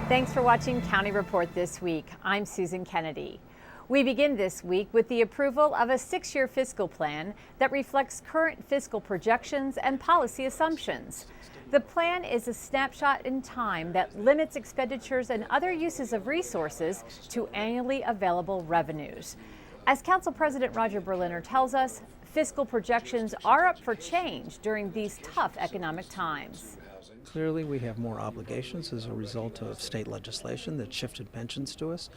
Thanks for watching County Report this week. I'm Susan Kennedy. We begin this week with the approval of a 6-year fiscal plan that reflects current fiscal projections and policy assumptions. The plan is a snapshot in time that limits expenditures and other uses of resources to annually available revenues. As Council President Roger Berliner tells us, fiscal projections are up for change during these tough economic times. Clearly, we have more obligations as a result of state legislation that shifted pensions to us,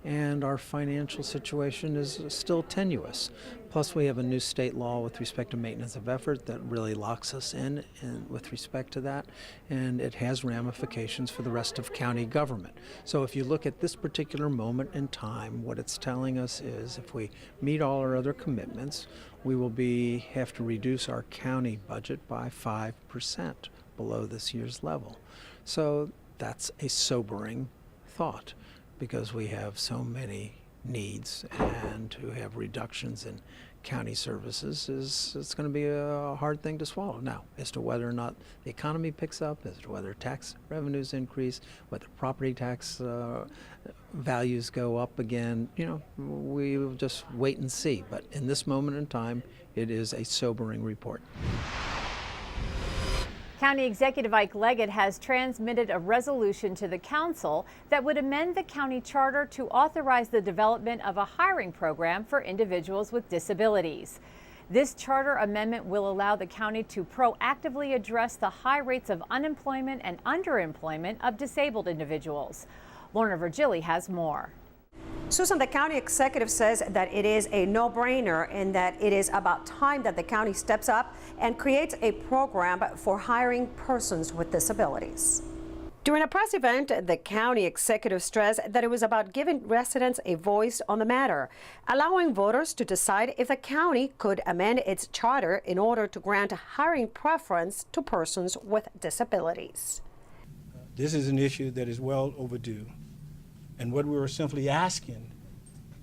and our financial situation is still tenuous. Plus, we have a new state law with respect to maintenance of effort that really locks us in with respect to that, and it has ramifications for the rest of county government. So if you look at this particular moment in time, what it's telling us is if we meet all our other commitments, we will have to reduce our county budget by 5%. Below this year's level. So that's a sobering thought because we have so many needs, and to have reductions in county services it's going to be a hard thing to swallow. Now, as to whether or not the economy picks up, as to whether tax revenues increase, whether property tax values go up again, we'll just wait and see. But in this moment in time, it is a sobering report. County Executive Ike Leggett has transmitted a resolution to the council that would amend the county charter to authorize the development of a hiring program for individuals with disabilities. This charter amendment will allow the county to proactively address the high rates of unemployment and underemployment of disabled individuals. Lorna Virgili has more. Susan, the county executive says that it is a no-brainer and that it is about time that the county steps up and creates a program for hiring persons with disabilities. During a press event, the county executive stressed that it was about giving residents a voice on the matter, allowing voters to decide if the county could amend its charter in order to grant a hiring preference to persons with disabilities. This is an issue that is well overdue. And what we were simply asking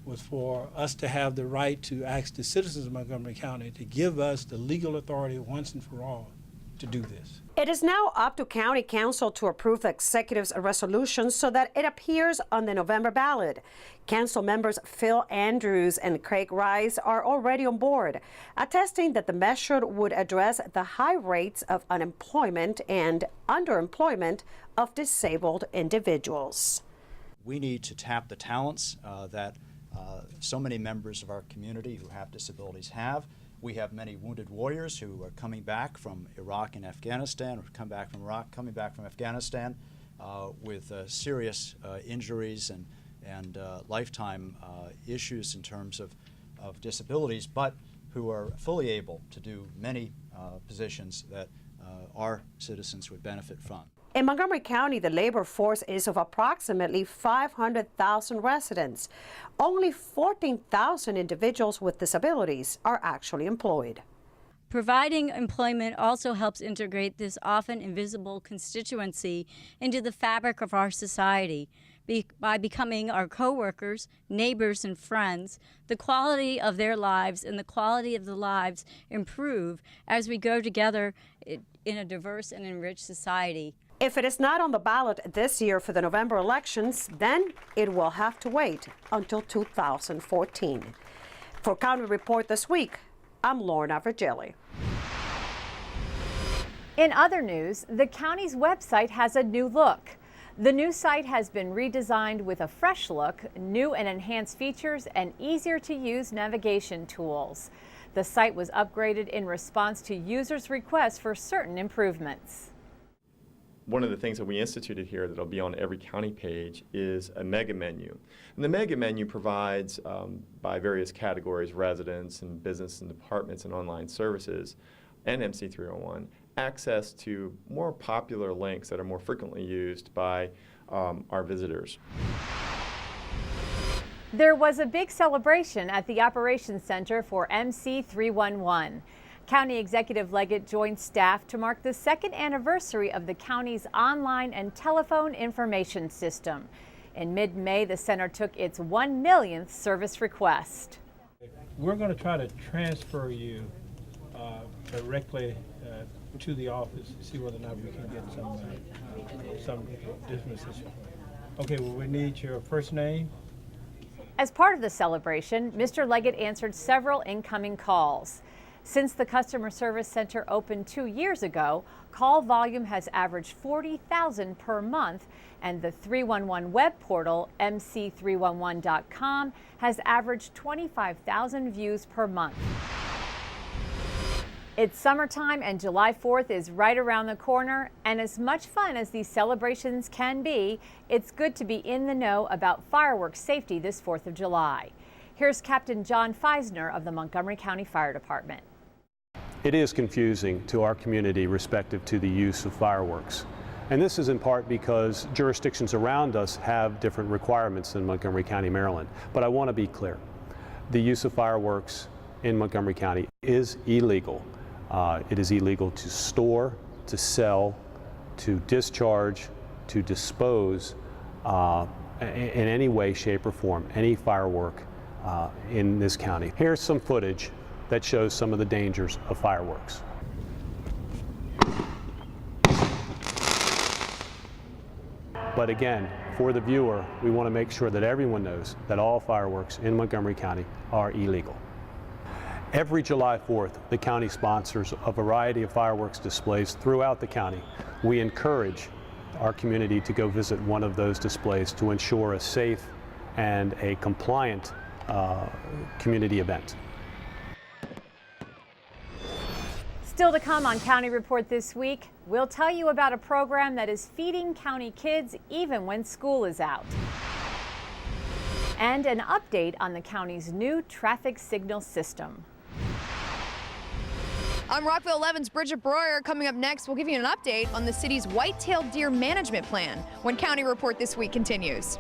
was for us to have the right to ask the citizens of Montgomery County to give us the legal authority once and for all to do this. It is now up to County Council to approve the executive's resolution so that it appears on the November ballot. Council members Phil Andrews and Craig Rice are already on board, attesting that the measure would address the high rates of unemployment and underemployment of disabled individuals. We need to tap the talents that so many members of our community who have disabilities have. We have many wounded warriors who are coming back from Iraq and Afghanistan, or coming back from Afghanistan with serious injuries and lifetime issues in terms of disabilities, but who are fully able to do many positions that our citizens would benefit from. In Montgomery County, the labor force is of approximately 500,000 residents. Only 14,000 individuals with disabilities are actually employed. Providing employment also helps integrate this often invisible constituency into the fabric of our society. By becoming our co-workers, neighbors, and friends, the quality of their lives and the quality of the lives improve as we go together in a diverse and enriched society. If it is not on the ballot this year for the November elections, then it will have to wait until 2014. For County Report this week, I'm Lorna Virgili. In other news, the county's website has a new look. The new site has been redesigned with a fresh look, new and enhanced features, and easier to use navigation tools. The site was upgraded in response to users' requests for certain improvements. One of the things that we instituted here that'll be on every county page is a mega menu. And the mega menu provides, by various categories, residents and business and departments and online services, and MC301, access to more popular links that are more frequently used by our visitors. There was a big celebration at the Operations Center for MC311. County Executive Leggett joined staff to mark the second anniversary of the county's online and telephone information system. In mid-May, the center took its 1 millionth service request. We're going to try to transfer you directly to the office to see whether or not we can get some differences. Okay, well, we need your first name. As part of the celebration, Mr. Leggett answered several incoming calls. Since the Customer Service Center opened 2 years ago, call volume has averaged 40,000 per month, and the 311 web portal, mc311.com, has averaged 25,000 views per month. It's summertime and July 4th is right around the corner, and as much fun as these celebrations can be, it's good to be in the know about fireworks safety this 4th of July. Here's Captain John Feisner of the Montgomery County Fire Department. It is confusing to our community respective to the use of fireworks. And this is in part because jurisdictions around us have different requirements than Montgomery County, Maryland. But I want to be clear. The use of fireworks in Montgomery County is illegal. It is illegal to store, to sell, to discharge, to dispose in any way, shape, or form, any firework in this county. Here's some footage that shows some of the dangers of fireworks. But again, for the viewer, we want to make sure that everyone knows that all fireworks in Montgomery County are illegal. Every July 4th, the county sponsors a variety of fireworks displays throughout the county. We encourage our community to go visit one of those displays to ensure a safe and a compliant community event. Still to come on County Report this week, we'll tell you about a program that is feeding county kids even when school is out. And an update on the county's new traffic signal system. I'm Rockville 11's Bridget Breuer. Coming up next, we'll give you an update on the city's white-tailed deer management plan when County Report this week continues.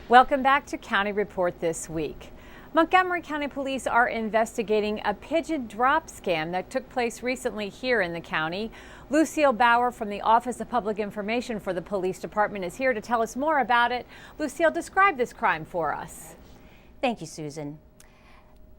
Welcome back to County Report this week. Montgomery County Police are investigating a pigeon drop scam that took place recently here in the county. Lucille Bauer from the Office of Public Information for the Police Department is here to tell us more about it. Lucille, describe this crime for us. Thank you, Susan.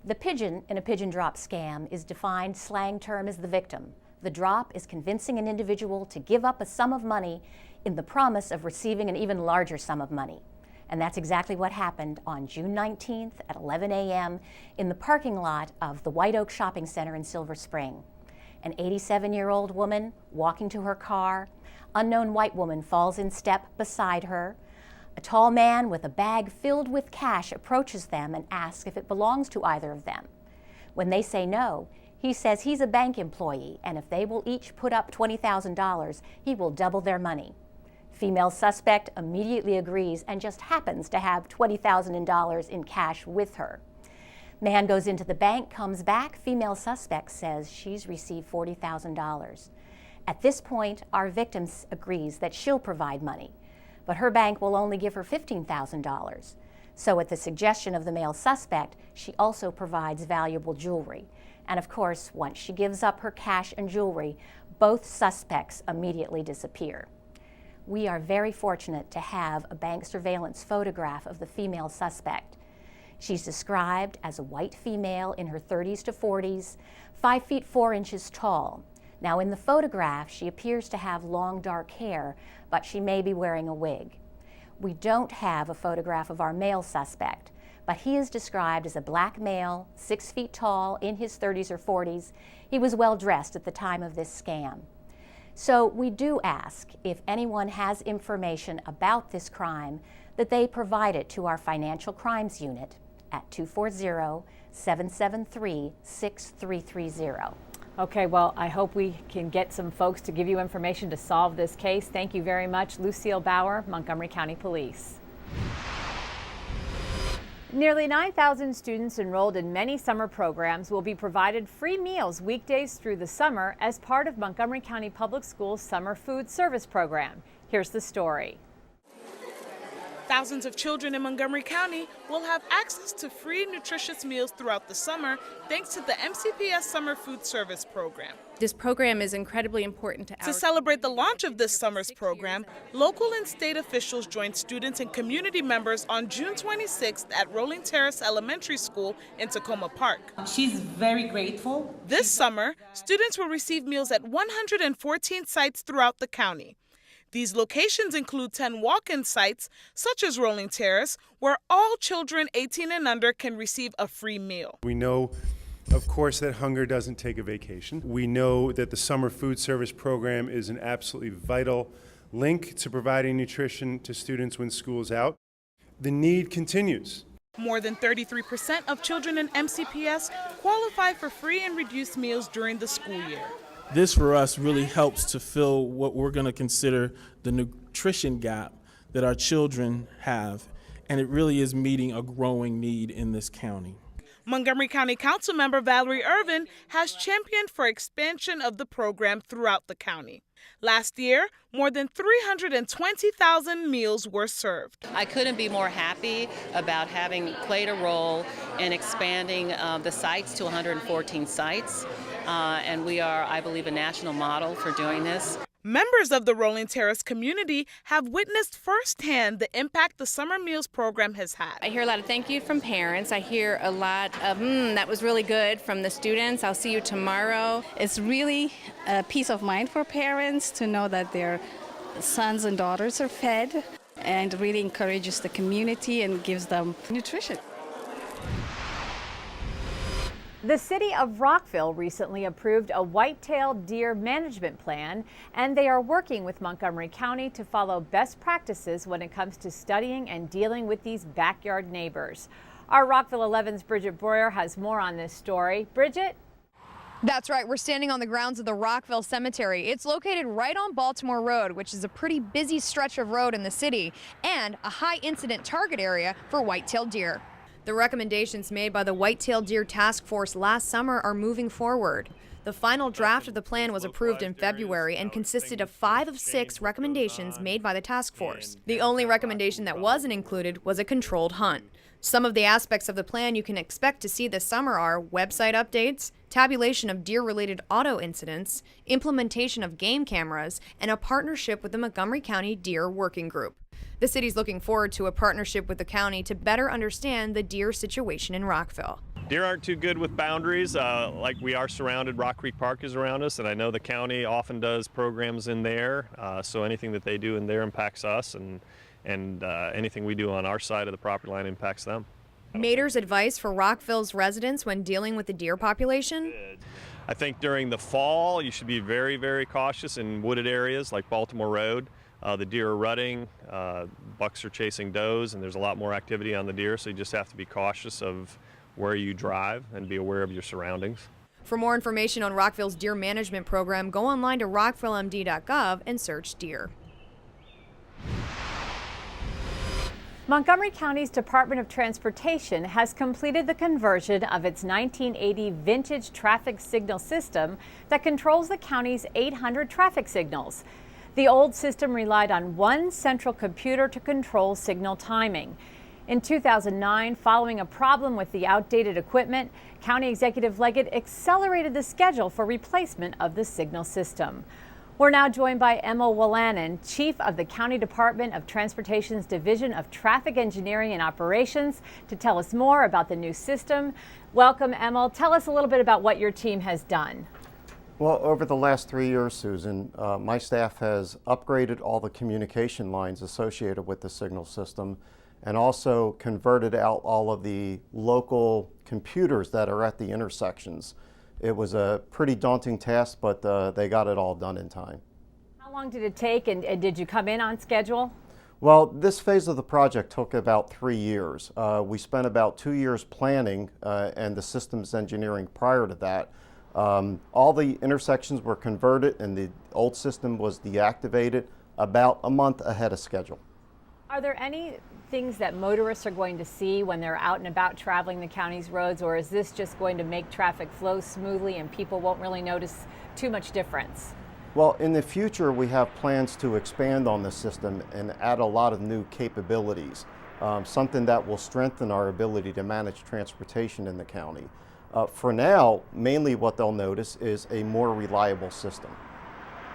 The pigeon in a pigeon drop scam is defined slang term as the victim. The drop is convincing an individual to give up a sum of money in the promise of receiving an even larger sum of money. And that's exactly what happened on June 19th at 11 a.m. in the parking lot of the White Oak Shopping Center in Silver Spring. An 87-year-old woman walking to her car. Unknown white woman falls in step beside her. A tall man with a bag filled with cash approaches them and asks if it belongs to either of them. When they say no, he says he's a bank employee, and if they will each put up $20,000, he will double their money. Female suspect immediately agrees and just happens to have $20,000 in cash with her. Man goes into the bank, comes back. Female suspect says she's received $40,000. At this point, our victim agrees that she'll provide money, but her bank will only give her $15,000. So at the suggestion of the male suspect, she also provides valuable jewelry. And of course, once she gives up her cash and jewelry, both suspects immediately disappear. We are very fortunate to have a bank surveillance photograph of the female suspect. She's described as a white female in her 30s to 40s, 5 feet 4 inches tall. Now in the photograph, she appears to have long dark hair, but she may be wearing a wig. We don't have a photograph of our male suspect, but he is described as a black male, 6 feet tall, in his 30s or 40s. He was well dressed at the time of this scam. So we do ask if anyone has information about this crime that they provide it to our Financial Crimes Unit at 240-773-6330. Okay, well, I hope we can get some folks to give you information to solve this case. Thank you very much, Lucille Bauer, Montgomery County Police. Nearly 9,000 students enrolled in many summer programs will be provided free meals weekdays through the summer as part of Montgomery County Public Schools Summer Food Service Program. Here's the story. Thousands of children in Montgomery County will have access to free nutritious meals throughout the summer thanks to the MCPS Summer Food Service Program. This program is incredibly important to celebrate the launch of this summer's program, local and state officials joined students and community members on June 26th at Rolling Terrace Elementary School in Tacoma Park. She's very grateful. This summer, students will receive meals at 114 sites throughout the county. These locations include 10 walk-in sites, such as Rolling Terrace, where all children 18 and under can receive a free meal. We know, of course, that hunger doesn't take a vacation. We know that the Summer Food Service Program is an absolutely vital link to providing nutrition to students when school's out. The need continues. More than 33% of children in MCPS qualify for free and reduced meals during the school year. This for us really helps to fill what we're going to consider the nutrition gap that our children have, and it really is meeting a growing need in this county. Montgomery County Councilmember Valerie Irvin has championed for expansion of the program throughout the county. Last year, more than 320,000 meals were served. I couldn't be more happy about having played a role in expanding the sites to 114 sites. And we are, I believe, a national model for doing this. Members of the Rolling Terrace community have witnessed firsthand the impact the Summer Meals program has had. I hear a lot of thank you from parents. I hear a lot of, that was really good from the students. I'll see you tomorrow. It's really a peace of mind for parents to know that their sons and daughters are fed, and really encourages the community and gives them nutrition. The city of Rockville recently approved a white-tailed deer management plan, and they are working with Montgomery County to follow best practices when it comes to studying and dealing with these backyard neighbors. Our Rockville 11's Bridget Breuer has more on this story. Bridget? That's right, we're standing on the grounds of the Rockville Cemetery. It's located right on Baltimore Road, which is a pretty busy stretch of road in the city, and a high incident target area for white-tailed deer. The recommendations made by the White-tailed Deer Task Force last summer are moving forward. The final draft of the plan was approved in February and consisted of 5 of 6 recommendations made by the task force. The only recommendation that wasn't included was a controlled hunt. Some of the aspects of the plan you can expect to see this summer are website updates, tabulation of deer-related auto incidents, implementation of game cameras, and a partnership with the Montgomery County Deer Working Group. The city's looking forward to a partnership with the county to better understand the deer situation in Rockville. Deer aren't too good with boundaries, like we are surrounded. Rock Creek Park is around us, and I know the county often does programs in there, so anything that they do in there impacts us, and anything we do on our side of the property line impacts them. Mater's advice for Rockville's residents when dealing with the deer population? I think during the fall, you should be very, very cautious in wooded areas like Baltimore Road. The deer are rutting, bucks are chasing does, and there's a lot more activity on the deer, so you just have to be cautious of where you drive and be aware of your surroundings. For more information on Rockville's deer management program, go online to rockvillemd.gov and search deer. Montgomery County's Department of Transportation has completed the conversion of its 1980 vintage traffic signal system that controls the county's 800 traffic signals. The old system relied on one central computer to control signal timing. In 2009, following a problem with the outdated equipment, County Executive Leggett accelerated the schedule for replacement of the signal system. We're now joined by Emma Wolanin, Chief of the County Department of Transportation's Division of Traffic Engineering and Operations, to tell us more about the new system. Welcome, Emma. Tell us a little bit about what your team has done. Well, over the last 3 years, Susan, my staff has upgraded all the communication lines associated with the signal system and also converted out all of the local computers that are at the intersections. It was a pretty daunting task, but they got it all done in time. How long did it take, and did you come in on schedule? Well, this phase of the project took about 3 years. We spent about 2 years planning and the systems engineering prior to that. All the intersections were converted and the old system was deactivated about a month ahead of schedule. Are there any things that motorists are going to see when they're out and about traveling the county's roads, or is this just going to make traffic flow smoothly and people won't really notice too much difference? Well, in the future, we have plans to expand on the system and add a lot of new capabilities, something that will strengthen our ability to manage transportation in the county. For now, mainly what they'll notice is a more reliable system.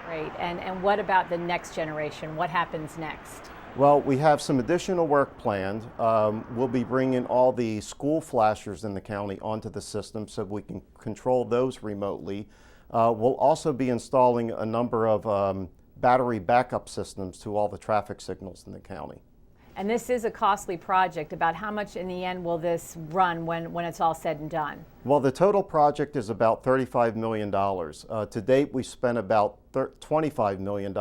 Great. And what about the next generation? What happens next? Well, we have some additional work planned. We'll be bringing all the school flashers in the county onto the system so we can control those remotely. We'll also be installing a number of battery backup systems to all the traffic signals in the county. And this is a costly project. About how much in the end will this run when it's all said and done? Well, the total project is about $35 million. To date, we spent about $25 million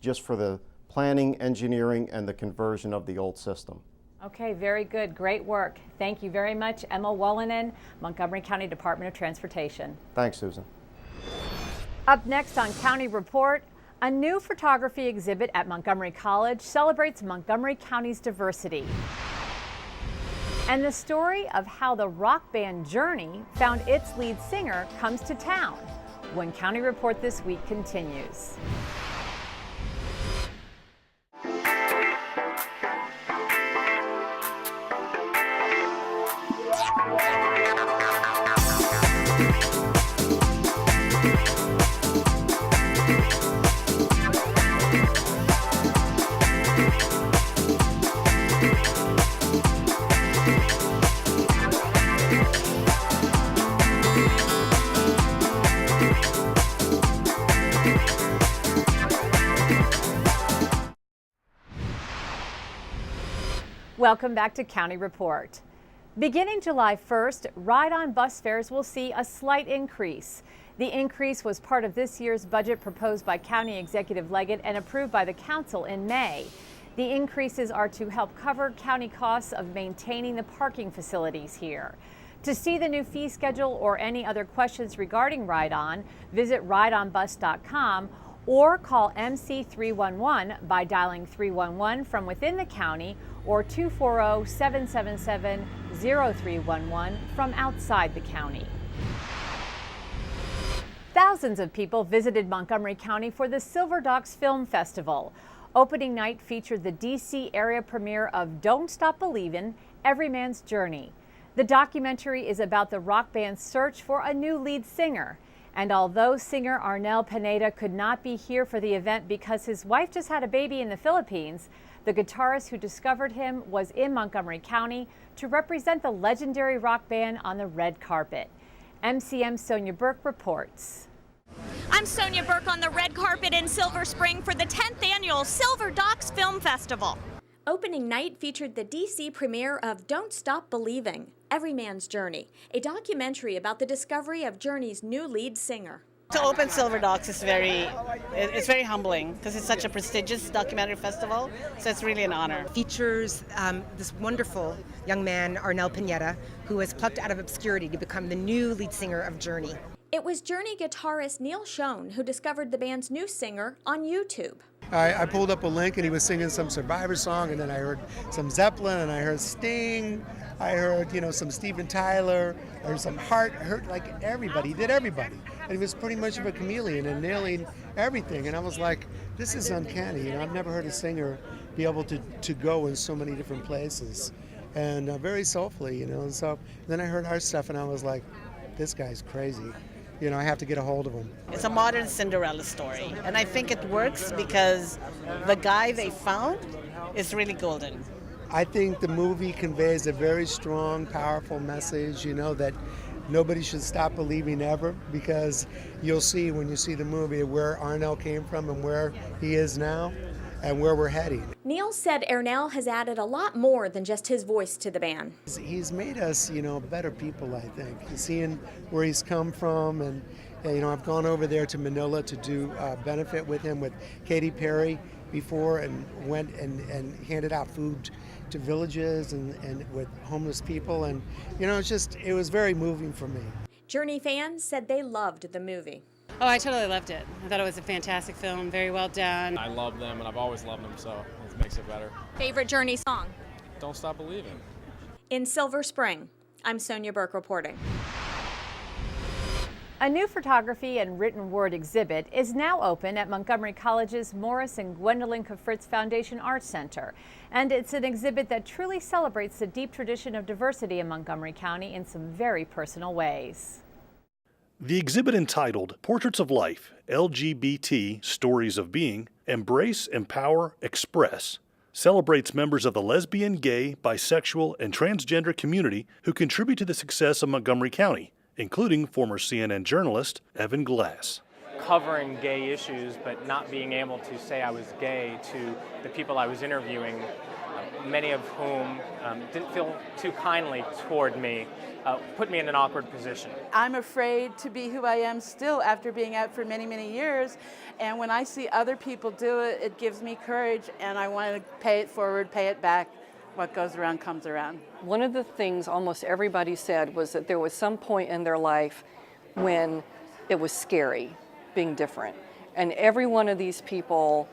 just for the planning, engineering, and the conversion of the old system. Okay, very good. Great work. Thank you very much, Emma Wallinen, Montgomery County Department of Transportation. Thanks, Susan. Up next on County Report, a new photography exhibit at Montgomery College celebrates Montgomery County's diversity. And the story of how the rock band Journey found its lead singer comes to town when County Report this week continues. Welcome back to County Report. Beginning July 1st, ride-on bus fares will see a slight increase. The increase was part of this year's budget proposed by County Executive Leggett and approved by the Council in May. The increases are to help cover county costs of maintaining the parking facilities here. To see the new fee schedule or any other questions regarding ride-on, visit rideonbus.com or call MC311 by dialing 311 from within the county or 240-777-0311 from outside the county. Thousands of people visited Montgomery County for the Silver Docs Film Festival. Opening night featured the DC area premiere of Don't Stop Believin', Every Man's Journey. The documentary is about the rock band's search for a new lead singer. And although singer Arnel Pineda could not be here for the event because his wife just had a baby in the Philippines, the guitarist who discovered him was in Montgomery County to represent the legendary rock band on the red carpet. MCM's Sonia Burke reports. I'm Sonia Burke on the red carpet in Silver Spring for the 10th annual Silver Docs Film Festival. Opening night featured the DC premiere of Don't Stop Believing, Every Man's Journey, a documentary about the discovery of Journey's new lead singer. To open Silver Docs is very humbling because it's such a prestigious documentary festival, so it's really an honor. Features this wonderful young man, Arnel Pineda, who was plucked out of obscurity to become the new lead singer of Journey. It was Journey guitarist Neil Schon who discovered the band's new singer on YouTube. I pulled up a link and he was singing some Survivor song, and then I heard some Zeppelin, and I heard Sting, I heard some Steven Tyler, I heard some Heart, I heard like everybody, he did everybody. And he was pretty much of a chameleon and nailing everything, and I was like, this is uncanny. I've never heard a singer be able to go in so many different places, and very soulfully, and so then I heard our stuff and I was like, this guy's crazy. I have to get a hold of him. It's a modern Cinderella story, and I think it works because the guy they found is really golden. I think the movie conveys a very strong, powerful message, that nobody should stop believing ever, because you'll see when you see the movie where Arnel came from and where he is now and where we're heading. Neil said Arnel has added a lot more than just his voice to the band. He's made us, better people, I think. Seeing where he's come from, and I've gone over there to Manila to do benefit with him with Katy Perry before, and went and handed out food to villages and with homeless people, and it was very moving for me. Journey fans said they loved the movie. Oh, I totally loved it. I thought it was a fantastic film, very well done. I love them, and I've always loved them, so it makes it better. Favorite Journey song? Don't Stop Believing. In Silver Spring, I'm Sonia Burke reporting. A new photography and written word exhibit is now open at Montgomery College's Morris and Gwendolyn Kafritz Foundation Arts Center. And it's an exhibit that truly celebrates the deep tradition of diversity in Montgomery County in some very personal ways. The exhibit, entitled Portraits of Life, LGBT Stories of Being, Embrace, Empower, Express, celebrates members of the lesbian, gay, bisexual, and transgender community who contribute to the success of Montgomery County, including former CNN journalist Evan Glass. Covering gay issues, but not being able to say I was gay to the people I was interviewing, many of whom didn't feel too kindly toward me, put me in an awkward position. I'm afraid to be who I am still after being out for many, many years. And when I see other people do it, it gives me courage, and I want to pay it forward, pay it back. What goes around comes around. One of the things almost everybody said was that there was some point in their life when it was scary being different. And every one of these people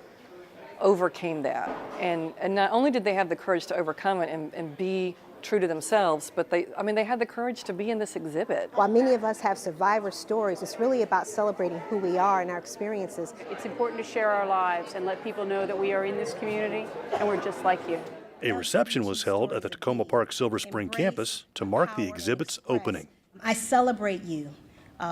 overcame that. And not only did they have the courage to overcome it and be true to themselves, but they had the courage to be in this exhibit. While many of us have survivor stories, it's really about celebrating who we are and our experiences. It's important to share our lives and let people know that we are in this community and we're just like you. A reception was held at the Tacoma Park Silver Spring campus to mark the exhibit's opening. I celebrate you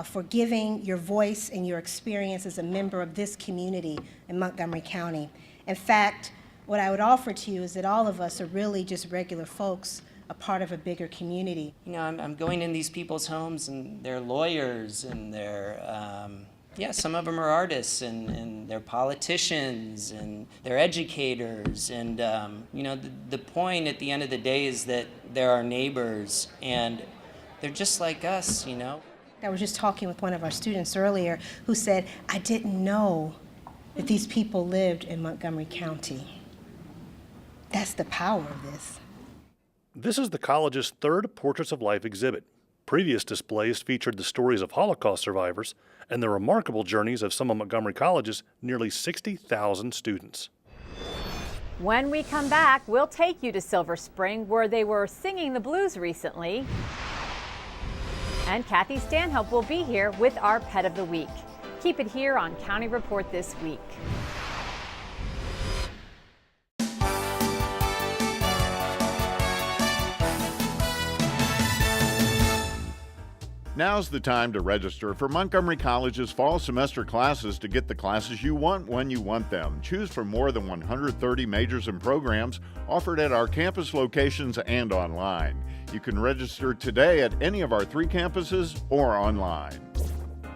for giving your voice and your experience as a member of this community in Montgomery County. In fact, what I would offer to you is that all of us are really just regular folks, a part of a bigger community. You know, I'm going in these people's homes, and they're lawyers, and they're, some of them are artists, and they're politicians, and they're educators, and, the point at the end of the day is that they're our neighbors, and they're just like us, you know. I was just talking with one of our students earlier who said, I didn't know that these people lived in Montgomery County. That's the power of this. This is the college's third Portraits of Life exhibit. Previous displays featured the stories of Holocaust survivors and the remarkable journeys of some of Montgomery College's nearly 60,000 students. When we come back, we'll take you to Silver Spring, where they were singing the blues recently. And Kathy Stanhope will be here with our Pet of the Week. Keep it here on County Report This Week. Now's the time to register for Montgomery College's fall semester classes to get the classes you want when you want them. Choose from more than 130 majors and programs offered at our campus locations and online. You can register today at any of our 3 campuses or online.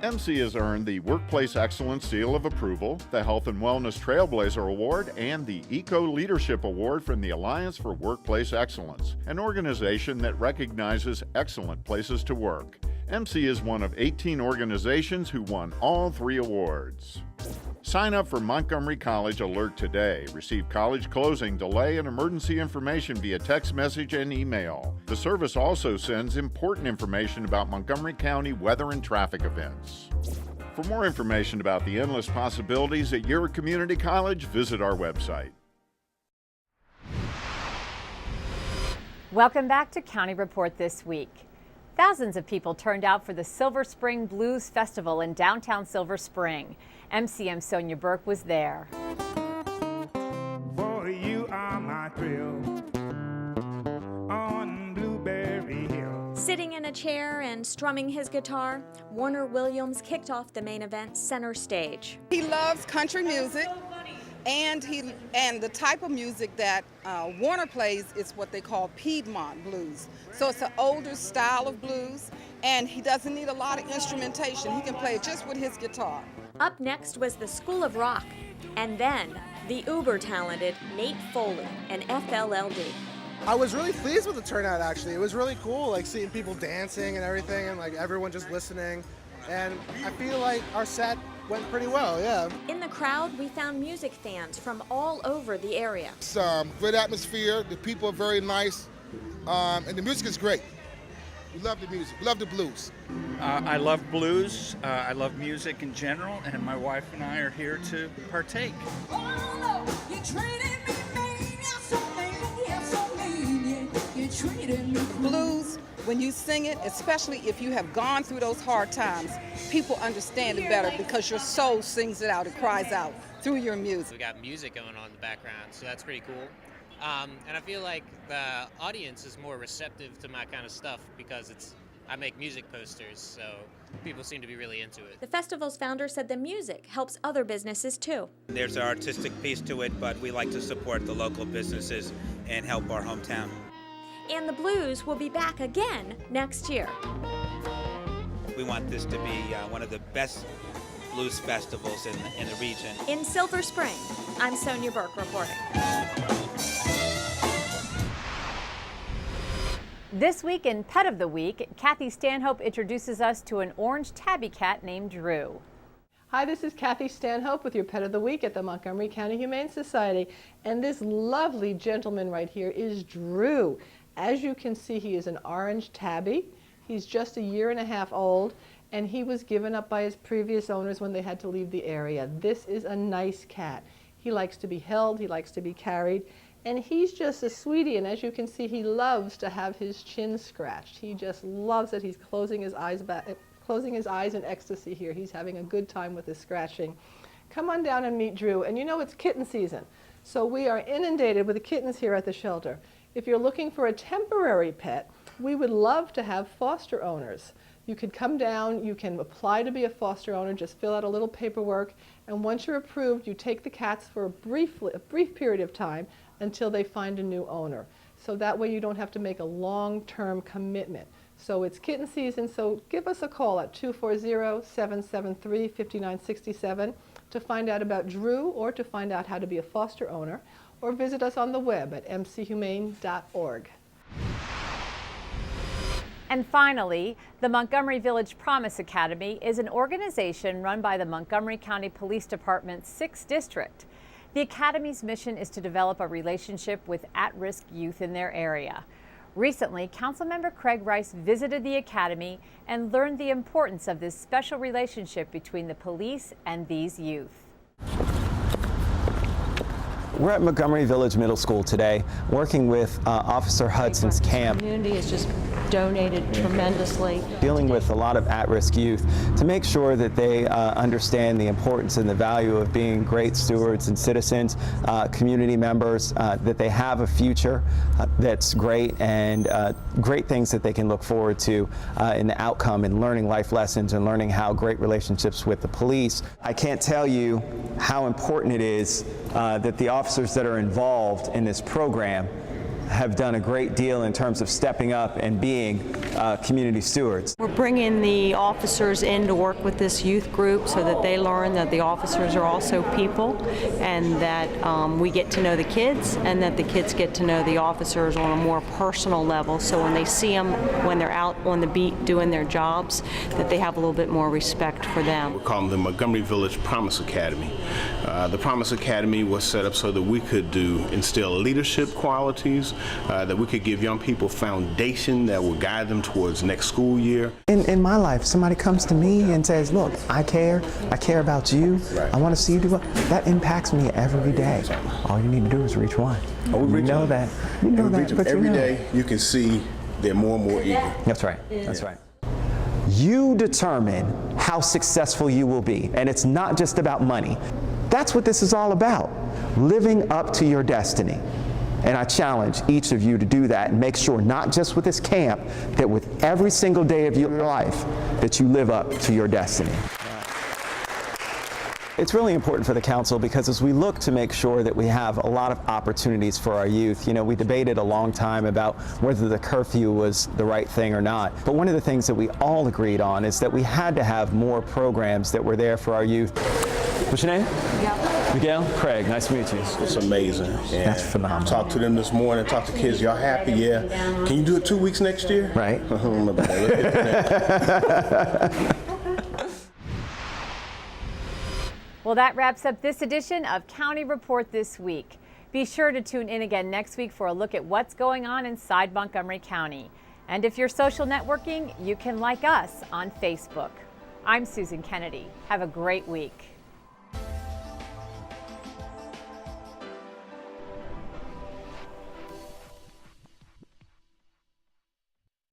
MC has earned the Workplace Excellence Seal of Approval, the Health and Wellness Trailblazer Award, and the Eco Leadership Award from the Alliance for Workplace Excellence, an organization that recognizes excellent places to work. MC is one of 18 organizations who won all 3 awards. Sign up for Montgomery College Alert today. Receive college closing, delay, and emergency information via text message and email. The service also sends important information about Montgomery County weather and traffic events. For more information about the endless possibilities at your community college, visit our website. Welcome back to County Report This Week. Thousands of people turned out for the Silver Spring Blues Festival in downtown Silver Spring. MCM Sonia Burke was there. For you are my thrill on Blueberry Hill. Sitting in a chair and strumming his guitar, Warner Williams kicked off the main event center stage. He loves country music. And the type of music that Warner plays is what they call Piedmont blues. So it's an older style of blues, and he doesn't need a lot of instrumentation. He can play it just with his guitar. Up next was the School of Rock, and then the uber-talented Nate Foley and FLLD. I was really pleased with the turnout, actually. It was really cool, like seeing people dancing and everything, and like everyone just listening. And I feel like our set went pretty well, yeah. In the crowd, we found music fans from all over the area. It's great atmosphere. The people are very nice, and the music is great. We love the music. We love the blues. I love blues. I love music in general, and my wife and I are here to partake. Blues when you sing it, especially if you have gone through those hard times, people understand it better because your soul sings it out, it cries out through your music. We got music going on in the background, so that's pretty cool. And I feel like the audience is more receptive to my kind of stuff because I make music posters, so people seem to be really into it. The festival's founder said the music helps other businesses too. There's an artistic piece to it, but we like to support the local businesses and help our hometown. And the Blues will be back again next year. We want this to be one of the best blues festivals in the region. In Silver Spring, I'm Sonia Burke reporting. This week in Pet of the Week, Kathy Stanhope introduces us to an orange tabby cat named Drew. Hi, this is Kathy Stanhope with your Pet of the Week at the Montgomery County Humane Society. And this lovely gentleman right here is Drew. As you can see, he is an orange tabby. He's just 1.5 years old, and he was given up by his previous owners when they had to leave the area. This is a nice cat. He likes to be held, he likes to be carried, and he's just a sweetie. And as you can see, he loves to have his chin scratched. He just loves it. He's closing his eyes in ecstasy here. He's having a good time with his scratching. Come on down and meet Drew. And you know it's kitten season, so we are inundated with the kittens here at the shelter. If you're looking for a temporary pet, we would love to have foster owners. You could come down, you can apply to be a foster owner, just fill out a little paperwork, and once you're approved, you take the cats for a brief period of time until they find a new owner. So that way you don't have to make a long-term commitment. So it's kitten season, so give us a call at 240-773-5967 to find out about Drew or to find out how to be a foster owner, or visit us on the web at mchumane.org. And finally, the Montgomery Village Promise Academy is an organization run by the Montgomery County Police Department's 6th District. The Academy's mission is to develop a relationship with at-risk youth in their area. Recently, Councilmember Craig Rice visited the Academy and learned the importance of this special relationship between the police and these youth. We're at Montgomery Village Middle School today, working with Officer Hudson's camp. The community has just donated tremendously. Dealing with a lot of at-risk youth to make sure that they understand the importance and the value of being great stewards and citizens, community members, that they have a future that's great and great things that they can look forward to in the outcome and learning life lessons and learning how great relationships with the police. I can't tell you how important it is that the officers that are involved in this program have done a great deal in terms of stepping up and being community stewards. We're bringing the officers in to work with this youth group so that they learn that the officers are also people, and that we get to know the kids, and that the kids get to know the officers on a more personal level, so when they see them when they're out on the beat doing their jobs, that they have a little bit more respect for them. We call them the Montgomery Village Promise Academy. The Promise Academy was set up so that we could instill leadership qualities, that we could give young people foundation that will guide them towards next school year. In my life, somebody comes to me and says, look, I care about you, I want to see you do well. That impacts me every day. All you need to do is reach one. You know that. You know that. But every day you can see they're more and more eager. That's right. That's right. You determine how successful you will be, and it's not just about money. That's what this is all about, living up to your destiny. And I challenge each of you to do that and make sure, not just with this camp, that with every single day of your life, that you live up to your destiny. It's really important for the council because as we look to make sure that we have a lot of opportunities for our youth, you know, we debated a long time about whether the curfew was the right thing or not. But one of the things that we all agreed on is that we had to have more programs that were there for our youth. What's your name? Miguel? Craig, nice to meet you. It's amazing. Yeah. That's phenomenal. Talked to them this morning, talked to kids, y'all happy? Yeah. Can you do it 2 weeks next year? Right. Well, that wraps up this edition of County Report This Week. Be sure to tune in again next week for a look at what's going on inside Montgomery County. And if you're social networking, you can like us on Facebook. I'm Susan Kennedy. Have a great week.